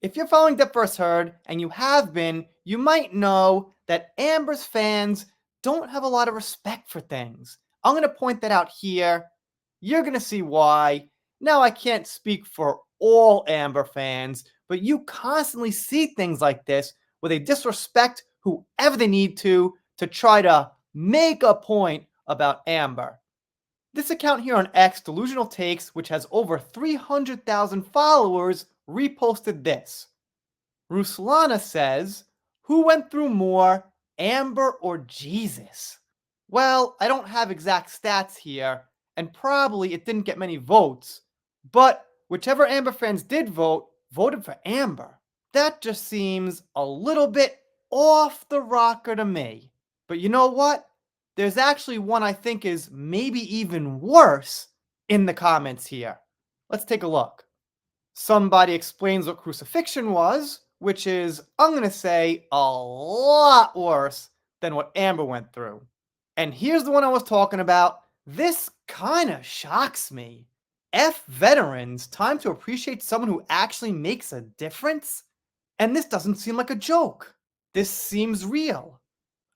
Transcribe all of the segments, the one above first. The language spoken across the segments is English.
If you're following Depth First Heard, and you have been, you might know that Amber's fans don't have a lot of respect for things. I'm going to point that out here. You're going to see why. Now, I can't speak for all Amber fans, but you constantly see things like this where they disrespect whoever they need to try to make a point about Amber. This account here on X, Delusional Takes, which has over 300,000 followers, reposted this. Ruslana says, who went through more, Amber or Jesus? Well, I don't have exact stats here, and probably it didn't get many votes, but whichever Amber fans did vote, voted for Amber. That just seems a little bit off the rocker to me. But you know what? There's actually one I think is maybe even worse in the comments here. Let's take a look. Somebody explains what crucifixion was, which is, I'm going to say, a lot worse than what Amber went through. And here's the one I was talking about. This kind of shocks me. F veterans, time to appreciate someone who actually makes a difference? And this doesn't seem like a joke. This seems real.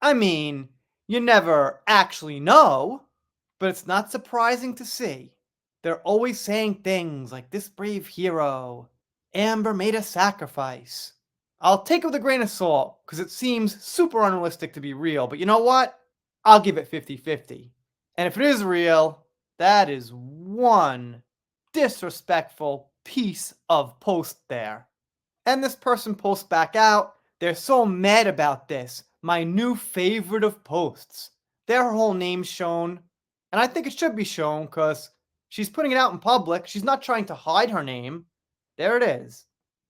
I mean, you never actually know, but it's not surprising to see. They're always saying things like, this brave hero, Amber made a sacrifice. I'll take it with a grain of salt, because it seems super unrealistic to be real, but you know what? I'll give it 50-50. And if it is real, that is one disrespectful piece of post there. And this person posts back out, they're so mad about this, my new favorite of posts. Their whole name's shown, and I think it should be shown because she's putting it out in public. She's not trying to hide her name. There it is.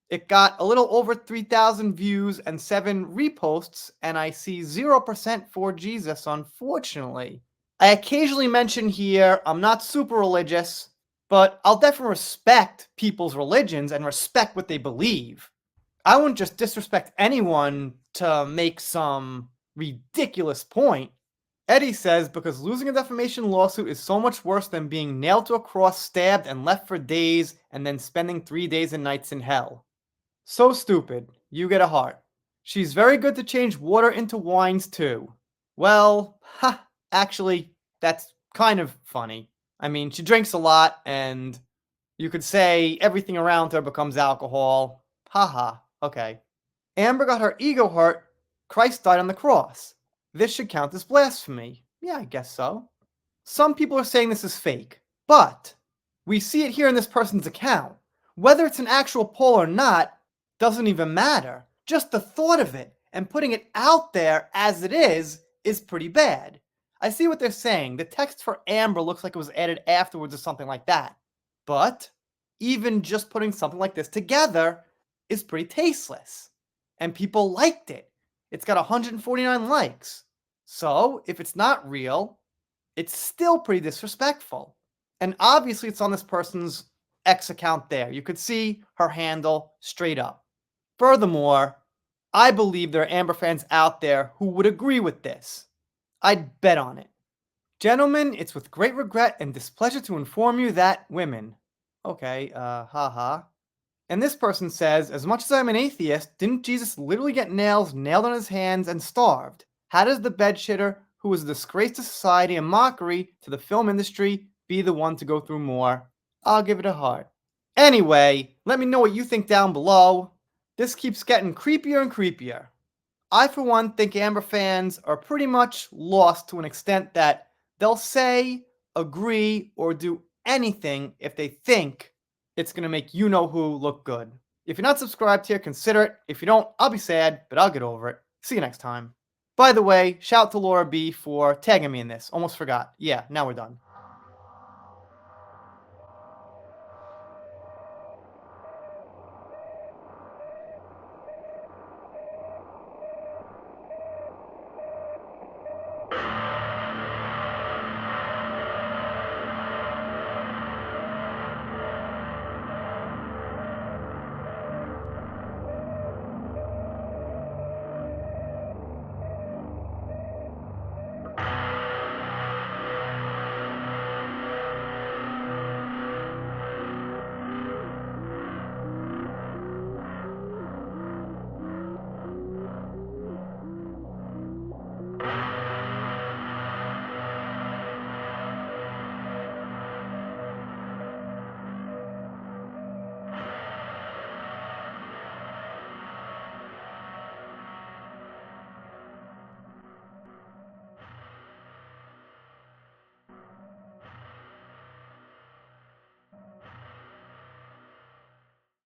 It got a little over 3,000 views and 7 reposts, and I see 0% for Jesus, unfortunately. I occasionally mention here I'm not super religious, but I'll definitely respect people's religions and respect what they believe. I wouldn't just disrespect anyone to make some ridiculous point. Eddie says, because losing a defamation lawsuit is so much worse than being nailed to a cross, stabbed, and left for days, and then spending 3 days and nights in hell. So stupid. You get a heart. She's very good to change water into wines, too. Well, actually, that's kind of funny. I mean, she drinks a lot, and you could say everything around her becomes alcohol. Haha, okay. Amber got her ego hurt. Christ died on the cross. This should count as blasphemy. Yeah, I guess so. Some people are saying this is fake, but we see it here in this person's account. Whether it's an actual poll or not doesn't even matter. Just the thought of it and putting it out there as it is pretty bad. I see what they're saying. The text for Amber looks like it was added afterwards or something like that. But even just putting something like this together is pretty tasteless. And people liked it. It's got 149 likes. So, if it's not real, it's still pretty disrespectful. And obviously it's on this person's X account there. You could see her handle straight up. Furthermore, I believe there are Amber fans out there who would agree with this. I'd bet on it. Gentlemen, it's with great regret and displeasure to inform you that women. Okay, haha. And this person says, as much as I'm an atheist, didn't Jesus literally get nails nailed on his hands and starved? How does the bedshitter, who is a disgrace to society and mockery to the film industry, be the one to go through more? I'll give it a heart. Anyway, let me know what you think down below. This keeps getting creepier and creepier. I, for one, think Amber fans are pretty much lost to an extent that they'll say, agree, or do anything if they think it's going to make you-know-who look good. If you're not subscribed here, consider it. If you don't, I'll be sad, but I'll get over it. See you next time. By the way, shout out to Laura B for tagging me in this. Almost forgot. Yeah, now we're done.